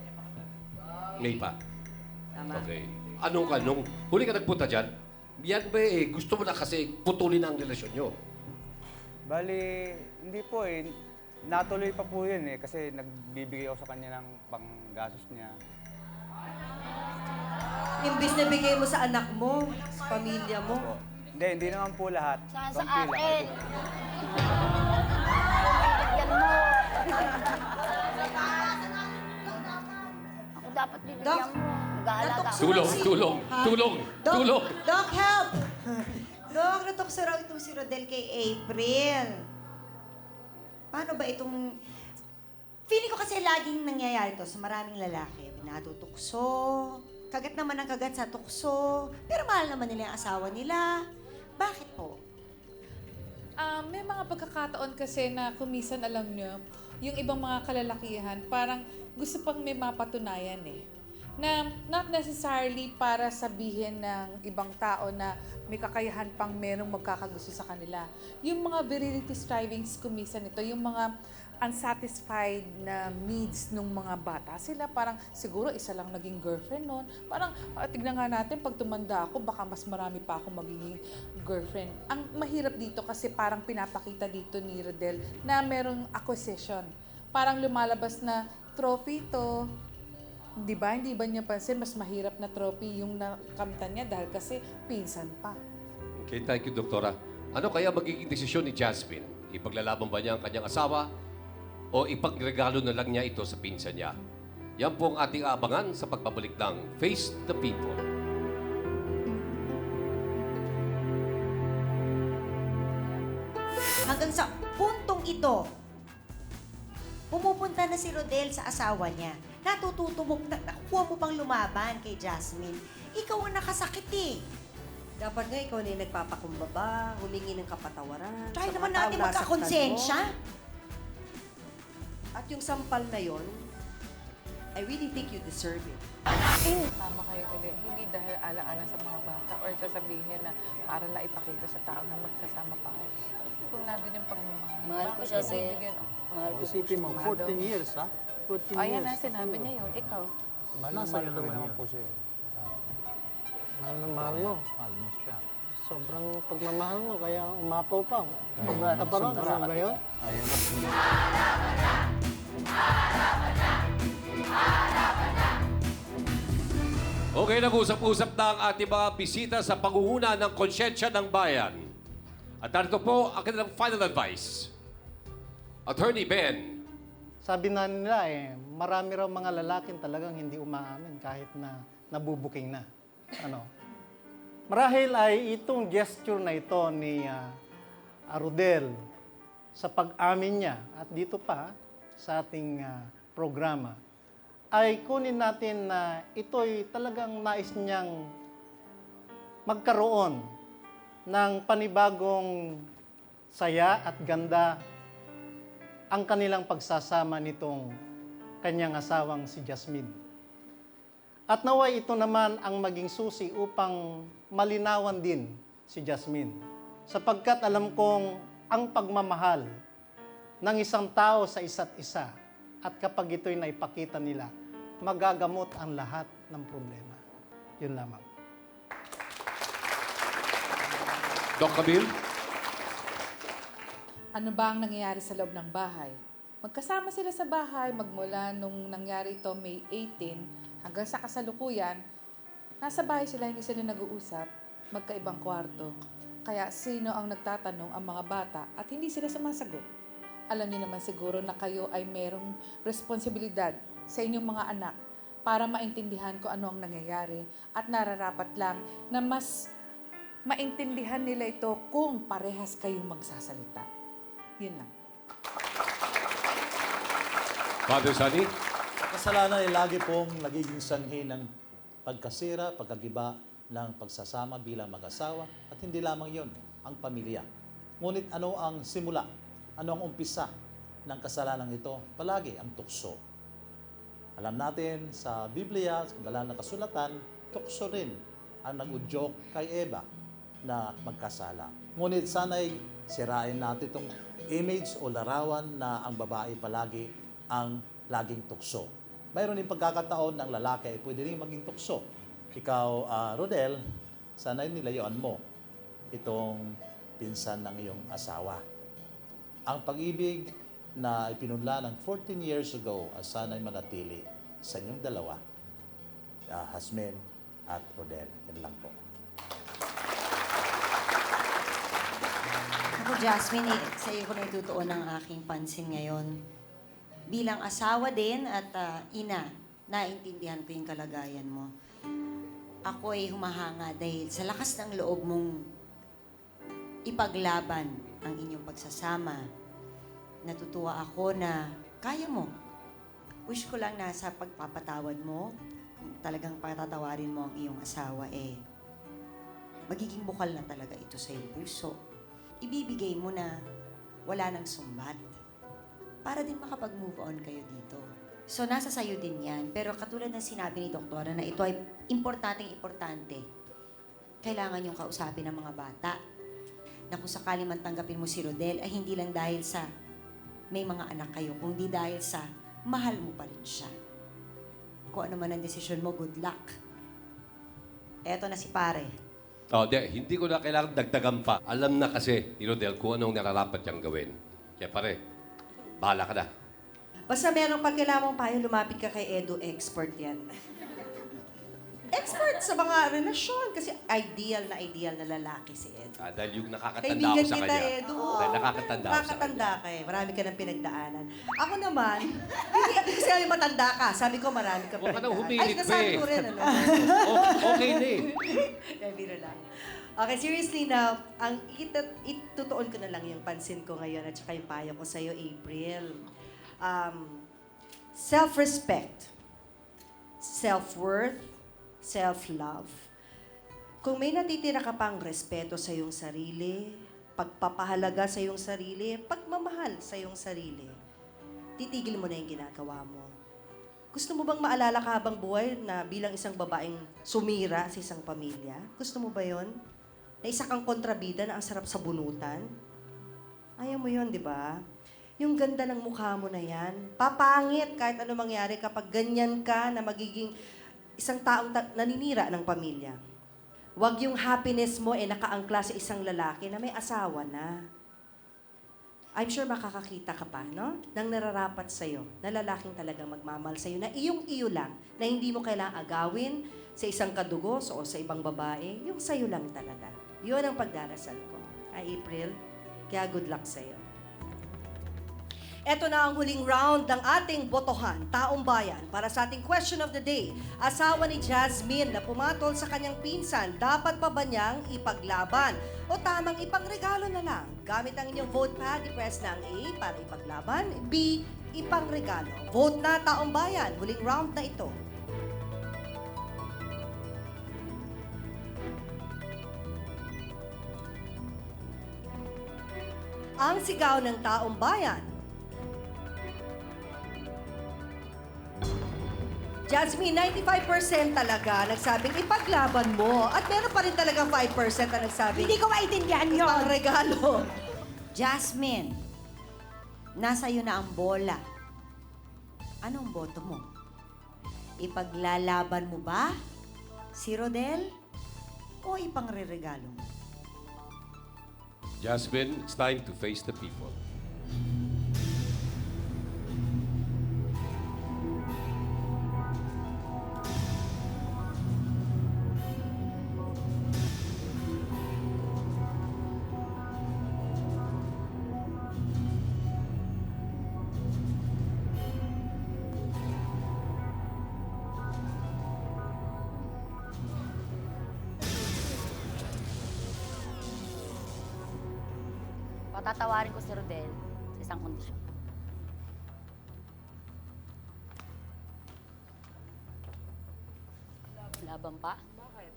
Speaker 3: May pa.
Speaker 2: Tama.
Speaker 3: Okay. Anong huli ka nagpunta dyan? Yan ba gusto mo na kasi putulin ang relasyon nyo?
Speaker 9: Bali, hindi po eh. Natuloy pa po yun eh kasi nagbibigay ako sa kanya ng panggastos niya.
Speaker 2: Imbis na bigay mo sa anak mo, sa pamilya mo.
Speaker 9: Po. Hindi naman po lahat.
Speaker 4: Saan sa
Speaker 9: Konti lang.
Speaker 4: akin? Yan mo. Ako dapat bibigyan
Speaker 1: Doc,
Speaker 4: mo. Nag-aalaga ako.
Speaker 3: Tulong!
Speaker 1: Doc,
Speaker 3: Tulong!
Speaker 1: Doc, help! Doc, natukso raw itong si Rodel kay April. Paano ba itong... Feeling ko kasi laging nangyayari to sa maraming lalaki. Natutukso, kagat naman ang kagat sa tukso, pero mahal naman nila yung asawa nila. Bakit po?
Speaker 11: May mga pagkakataon kasi na kumisan, alam nyo, yung ibang mga kalalakihan, parang gusto pang may mapatunayan eh. Na not necessarily para sabihin ng ibang tao na may kakayahan pang merong magkakagusto sa kanila. Yung mga virility strivings kumisan ito, yung mga unsatisfied na needs ng mga bata. Sila parang siguro isa lang naging girlfriend noon. Parang tignan nga natin pag tumanda ako baka mas marami pa ako magiging girlfriend. Ang mahirap dito kasi parang pinapakita dito ni Rodel na merong acquisition. Parang lumalabas na trophy to. Di ba? Hindi ba niya pansin mas mahirap na trophy yung nakamtan niya dahil kasi pinsan pa.
Speaker 3: Okay, thank you, Doktora. Ano kaya magiging desisyon ni Jasmine? Ipaglalaban ba niya ang kanyang asawa o ipagregalo na lang niya ito sa pinsan niya? Yan po ang ating abangan sa pagbabalik ng Face the People.
Speaker 1: Hanggang sa puntong ito, pumupunta na si Rodel sa asawa niya. Natututo mo, nakuha mo pang lumaban kay Jasmine. Ikaw ang nakasakit eh.
Speaker 2: Dapat nga ikaw na yung nagpapakumbaba, humingi ng kapatawaran.
Speaker 1: Try
Speaker 2: sa
Speaker 1: naman
Speaker 2: mga taong
Speaker 1: natin
Speaker 2: nasaktan
Speaker 1: magkakonsensya.
Speaker 2: mo. At yung sampal na yon, I really think you deserve it.
Speaker 11: Tama kayo ulit. Hindi dahil alang-alang sa mga bata or sasabihin niya na para lang ipakita sa tao na magkasama pa kayo. Kung nandun yung pagmamahal.
Speaker 4: Mahal ko siya, Sir.
Speaker 11: Bibigyan,
Speaker 4: Mahal ko
Speaker 12: Isipin mo, 14 years, ha? 14
Speaker 11: Ayan
Speaker 12: years.
Speaker 11: na, sinabi niya yun. Ikaw.
Speaker 12: Nasa iyo naman yun. Po siya. Mahal na mahal mo. Mahal mo siya. Sobrang pagmamahal mo, kaya umapaw pa. Pumunta pa ron, ano ba yun? Ayun.
Speaker 3: Okay, nag-usap-usap na ang ating mga bisita sa pangunguna ng konsyensya ng bayan. At narito po ang kanilang final advice. Attorney Ben.
Speaker 12: Sabi na nila marami raw mga lalaking talagang hindi umaamin kahit na nabubuking na. Ano? Marahil ay itong gesture na ito ni Rodel sa pag-amin niya at dito pa sa ating programa ay kunin natin na ito'y talagang nais niyang magkaroon ng panibagong saya at ganda ang kanilang pagsasama nitong kanyang asawang si Jasmine. At naway ito naman ang maging susi upang malinawan din si Jasmine. Sapagkat alam kong ang pagmamahal ng isang tao sa isa't isa at kapag ito'y naipakita nila, magagamot ang lahat ng problema. Yun lamang.
Speaker 3: Doc Camille.
Speaker 11: Ano ba ang nangyayari sa loob ng bahay? Magkasama sila sa bahay magmula nung nangyari ito May 18 hanggang sa kasalukuyan. Nasa bahay sila, hindi sila nag-uusap, magkaibang kwarto. Kaya sino ang nagtatanong ang mga bata at hindi sila sumasagot? Alam niyo naman siguro na kayo ay merong responsibilidad sa inyong mga anak para maintindihan ko ano ang nangyayari at nararapat lang na mas maintindihan nila ito kung parehas kayong magsasalita. Yun lang.
Speaker 3: Father Sunny.
Speaker 13: Kasalanan ay lagi pong nagiging sanhi ng pagkasira, pagkagiba ng pagsasama bilang mag-asawa at hindi lamang yon ang pamilya. Ngunit ano ang simula? Ano ang umpisa ng kasalanan ito? Palagi ang tukso. Alam natin sa Biblia, sa banal na kasulatan, tukso rin ang nag-udyok kay Eva na magkasala. Ngunit sana'y sirain natin itong image o larawan na ang babae palagi ang laging tukso. Mayroon din pagkakataon ng lalaki ay pwede rin maging tukso. Ikaw, Rodel, sana'y nilayuan mo itong pinsan ng iyong asawa. Ang pag-ibig na ipinunla ng 14 years ago as sana'y manatili sa inyong dalawa, Jasmine at Rodel. Yan lang po.
Speaker 1: Ako, Jasmine, sa iyo ko na itutuon ang aking pansin ngayon. Bilang asawa din at ina, naintindihan ko yung kalagayan mo. Ako ay humahanga dahil sa lakas ng loob mong ipaglaban ang inyong pagsasama. Natutuwa ako na kaya mo. Wish ko lang na sa pagpapatawad mo, kung talagang patatawarin mo ang iyong asawa, magiging bukal na talaga ito sa iyong puso. Ibibigay mo na wala nang sumbat para din makapag-move on kayo dito. So, nasa sayo din yan. Pero katulad ng sinabi ni Doktora na ito ay importante. Kailangan yung kausapin ng mga bata na kung sakali man tanggapin mo si Rodel ay hindi lang dahil sa may mga anak kayo, kundi dahil sa mahal mo pa rin siya. Kung ano man ang desisyon mo, good luck. Eto na si pare.
Speaker 3: Hindi ko na kailangan dagdagan pa. Alam na kasi ni Rodel kung anong nararapat niyang gawin. Kaya pare, bahala ka na.
Speaker 2: Basta meron pag kailangan mong payo, lumapit ka kay Edu, expert yan. Expert sa mga relasyon kasi ideal na lalaki si Edu.
Speaker 3: Dahil yung nakakatanda
Speaker 2: Kaibigan
Speaker 3: ako sa
Speaker 2: kita,
Speaker 3: kanya.
Speaker 2: Edu.
Speaker 3: Dahil nakakatanda ako sa
Speaker 2: Nakakatanda
Speaker 3: kanya.
Speaker 2: ka Marami ka ng pinagdaanan. Ako naman, hindi ko sabi matanda ka. Sabi ko marami ka
Speaker 3: Huwag ka nang
Speaker 2: pinagdaanan.
Speaker 3: humilit,
Speaker 2: nasabi
Speaker 3: pe.
Speaker 2: ko rin, ano?
Speaker 3: Okay na eh.
Speaker 2: Biro lang. Okay, seriously na, ang itutuon ko na lang yung pansin ko ngayon at saka yung payo ko sa'yo, April. Self-respect, self-worth, self-love. Kung may natitira ka pang respeto sa iyong sarili, pagpapahalaga sa iyong sarili, pagmamahal sa iyong sarili, titigil mo na yung ginagawa mo. Gusto mo bang maalala ka habang buhay na bilang isang babaeng sumira sa isang pamilya? Gusto mo ba yon? Na isa kang kontrabida na ang sarap sa bunutan? Ayaw mo yon, di ba? Yung ganda ng mukha mo na yan, papangit kahit ano mangyari kapag ganyan ka na magiging isang taong naninira ng pamilya. Huwag yung happiness mo nakaangkla sa isang lalaki na may asawa na. I'm sure makakakita ka pa, no? Nang nararapat sa'yo, na lalaking talagang magmamahal sa'yo, na iyong-iyo lang, na hindi mo kailangang agawin sa isang kadugos o sa ibang babae, yung sa'yo lang talaga. Yun ang pagdarasal ko. April, kaya good luck sa'yo. Ito na ang huling round ng ating botohan, taong bayan, para sa ating question of the day. Asawa ni Jasmine na pumatol sa kanyang pinsan, dapat pa ba niyang ipaglaban? O tamang ipangregalo na lang? Gamit ang inyong vote pad, i-press na ang A para ipaglaban, B, ipangregalo. Vote na, taong bayan, huling round na ito. Ang sigaw ng taong bayan. Jasmine, 95% talaga nagsabing ipaglaban mo. At meron pa rin talagang 5% na nagsabing
Speaker 1: Hindi ko maintindihan yun.
Speaker 2: ipangregalo.
Speaker 1: Jasmine, nasa iyo na ang bola. Anong boto mo? Ipaglalaban mo ba si Rodel o ipangreregalo mo?
Speaker 3: Jasmine, it's time to face the people.
Speaker 4: Patatawarin ko si Rodel sa isang kondisyon. Laban pa?
Speaker 10: Bakit?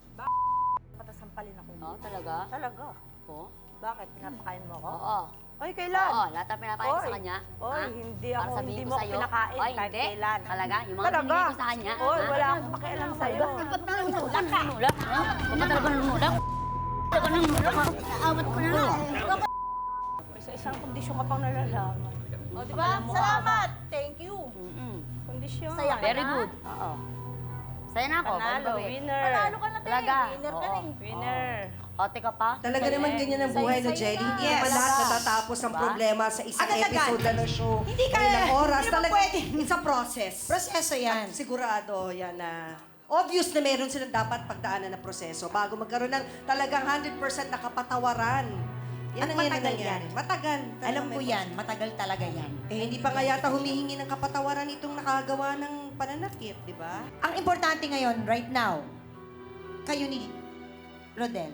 Speaker 10: Patasampalin ako.
Speaker 4: Oo, talaga?
Speaker 10: Talaga?
Speaker 4: Oo.
Speaker 10: Bakit? Pinapakain mo ako?
Speaker 4: Oo.
Speaker 10: Oy, kailan?
Speaker 4: Oo, lahat ang pinapakain ko
Speaker 10: Oy.
Speaker 4: sa kanya.
Speaker 10: Oy,
Speaker 4: ha?
Speaker 10: hindi
Speaker 4: Para
Speaker 10: ako,
Speaker 4: sabihin
Speaker 10: hindi
Speaker 4: ko
Speaker 10: mo ako
Speaker 4: sa'yo,
Speaker 10: pinakain
Speaker 4: oy,
Speaker 10: kahit
Speaker 4: hindi.
Speaker 10: kailan.
Speaker 4: Talaga? Yung mga
Speaker 10: Talaga?
Speaker 4: binigay ko sa kanya.
Speaker 10: Oy,
Speaker 4: ha?
Speaker 10: wala akong pakialam sa'yo.
Speaker 4: Ba't nanunulak ka? Nanunulak? Ha? Ba't ka talaga nanunulak? Ba't ka nanunulak? Awat ko na.
Speaker 10: Sa isang kondisyon ka pang nalalaman.
Speaker 4: O, di
Speaker 10: Diba?
Speaker 4: ba?
Speaker 10: Salamat! Thank you.
Speaker 4: Mm-mm.
Speaker 10: Kondisyon.
Speaker 4: Saya Very good. Oo. Saya na ako.
Speaker 10: Panalo,
Speaker 4: Pag-uwi.
Speaker 10: winner.
Speaker 6: Panalo ka na, te.
Speaker 4: Talaga?
Speaker 6: Winner ka
Speaker 4: Oo.
Speaker 6: na eh.
Speaker 10: Winner.
Speaker 4: Ate ka pa?
Speaker 2: Talaga naman ganyan ang buhay na Jelly. Hindi
Speaker 1: Yes.
Speaker 2: naman lahat natatapos ang
Speaker 4: Diba?
Speaker 2: problema sa isang
Speaker 1: Agad-agad.
Speaker 2: episode na ng show.
Speaker 1: Hindi ka-
Speaker 2: Ilang oras.
Speaker 1: hindi naman
Speaker 2: Talaga,
Speaker 1: pwede.
Speaker 2: it's a process.
Speaker 1: Proseso yan.
Speaker 2: At sigurado yan na obvious na meron silang dapat pagdaanan na proseso bago magkaroon ng talagang 100% na kapatawaran. Yan
Speaker 1: At
Speaker 2: ang
Speaker 1: matagal
Speaker 2: nangyari.
Speaker 1: yan.
Speaker 2: Matagal.
Speaker 1: Alam ko
Speaker 2: Talagang may
Speaker 1: yan, matagal talaga yan.
Speaker 2: Eh, hindi pa nga yata humihingi ng kapatawaran itong nakagawa ng pananakit, di ba?
Speaker 1: Ang importante ngayon, right now, kayo ni Rodel,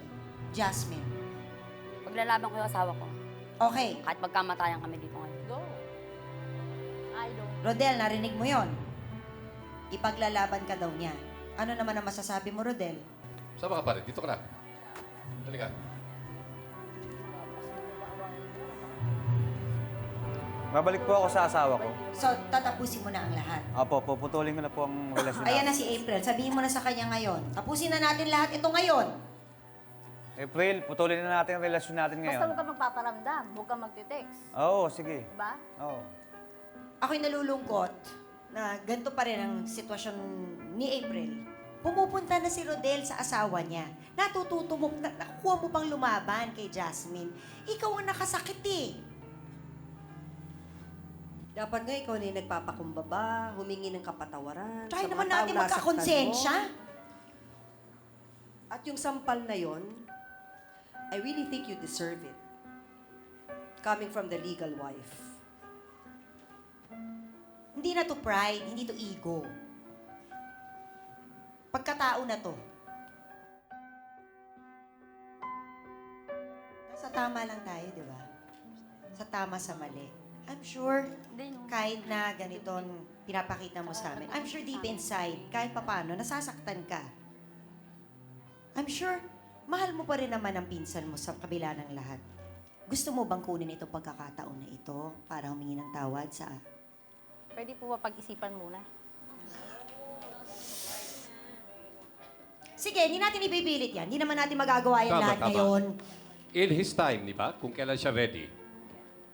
Speaker 1: Jasmine.
Speaker 4: Paglalaban ko yung asawa ko.
Speaker 1: Okay,
Speaker 4: Kahit magkamatayan kami dito ngayon.
Speaker 6: Go. I don't.
Speaker 1: Rodel, narinig mo yon. Ipaglalaban ka daw niya. Ano naman ang masasabi mo, Rodel?
Speaker 3: Sama ka pa rin. Dito ka na. Halika.
Speaker 9: Babalik po ako sa asawa ko.
Speaker 1: So, tatapusin mo na ang lahat.
Speaker 9: Opo, puputulin ko na po ang relasyon
Speaker 1: Ayan na
Speaker 9: natin.
Speaker 1: si April. Sabihin mo na sa kanya ngayon. Tapusin na natin lahat ito ngayon.
Speaker 9: April, putulin na natin ang relasyon natin
Speaker 6: Basta
Speaker 9: ngayon.
Speaker 6: huwag ka magpaparamdam. Huwag ka magte-text.
Speaker 9: Oo, sige.
Speaker 6: Diba?
Speaker 9: Oo.
Speaker 1: Ako'y nalulungkot na ganito pa rin ang sitwasyon ni April. Pumupunta na si Rodel sa asawa niya. Natututo mo, nakukuha mo pang lumaban kay Jasmine. Ikaw ang nakasakit eh.
Speaker 2: Dapat nga ikaw na yung nagpapakumbaba, humingi ng kapatawaran.
Speaker 1: Try
Speaker 2: sa mga
Speaker 1: naman
Speaker 2: taong
Speaker 1: natin
Speaker 2: nasaktan
Speaker 1: magkakonsensya.
Speaker 2: mo. At yung sampal na yon, I really think you deserve it. Coming from the legal wife.
Speaker 1: Hindi na to pride, hindi to ego. Pagkatao na to. Sa tama lang tayo, di ba? Sa tama sa mali. I'm sure, kahit na ganitong pinapakita mo sa amin, I'm sure deep inside, kahit papano, nasasaktan ka. I'm sure, mahal mo pa rin naman ang pinsan mo sa kabila ng lahat. Gusto mo bang kunin itong pagkakataon na ito para humingi ng tawad sa...
Speaker 6: Pwede po ba pag-isipan muna?
Speaker 1: Sige, hindi natin ibibilit yan. Hindi naman natin magagawa yan lahat ngayon.
Speaker 3: In his time, di ba? Kung kailan siya ready.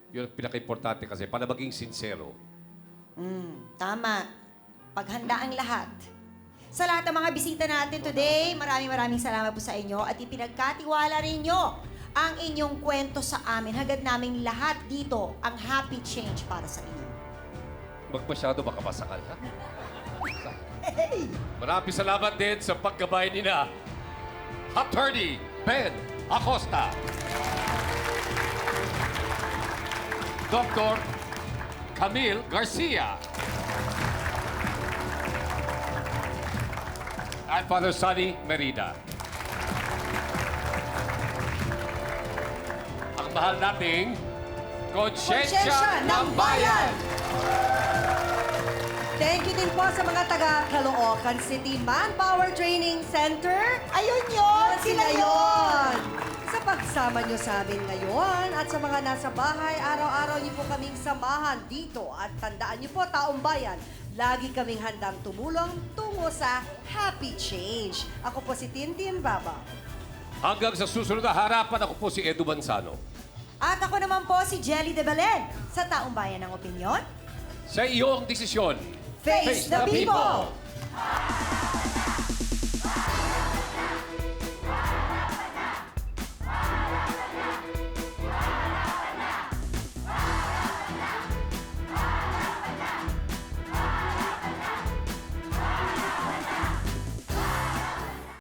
Speaker 3: Yun ang pinaka-importante kasi para maging sincero.
Speaker 1: Tama. Paghanda ang lahat. Sa lahat ng mga bisita natin today, maraming salamat po sa inyo at ipinagkatiwala rin nyo ang inyong kwento sa amin. Hagad namin lahat dito ang happy change para sa inyo.
Speaker 3: Magmasyado baka masakal, ha? Maraming salamat din sa pagkabay nila. Attorney Ben Acosta. Dr. Camille Garcia. At Father Sonny Merida. Ang mahal nating Konsyensya ng Bayan.
Speaker 2: Thank you din po sa mga taga Caloocan City Manpower Training Center.
Speaker 1: Ayun yun! Sila yun!
Speaker 2: Sa pagsama nyo sa amin ngayon at sa mga nasa bahay, araw-araw niyo po kaming samahan dito. At tandaan niyo po, taong bayan, lagi kaming handang tumulong tungo sa happy change. Ako po si Tintin Baba.
Speaker 3: Hanggang sa susunod na harapan, ako po si Edu Manzano.
Speaker 1: At ako naman po si Jelly de Belen. Sa taong bayan ng opinyon,
Speaker 3: Sa iyong desisyon,
Speaker 1: Face the people!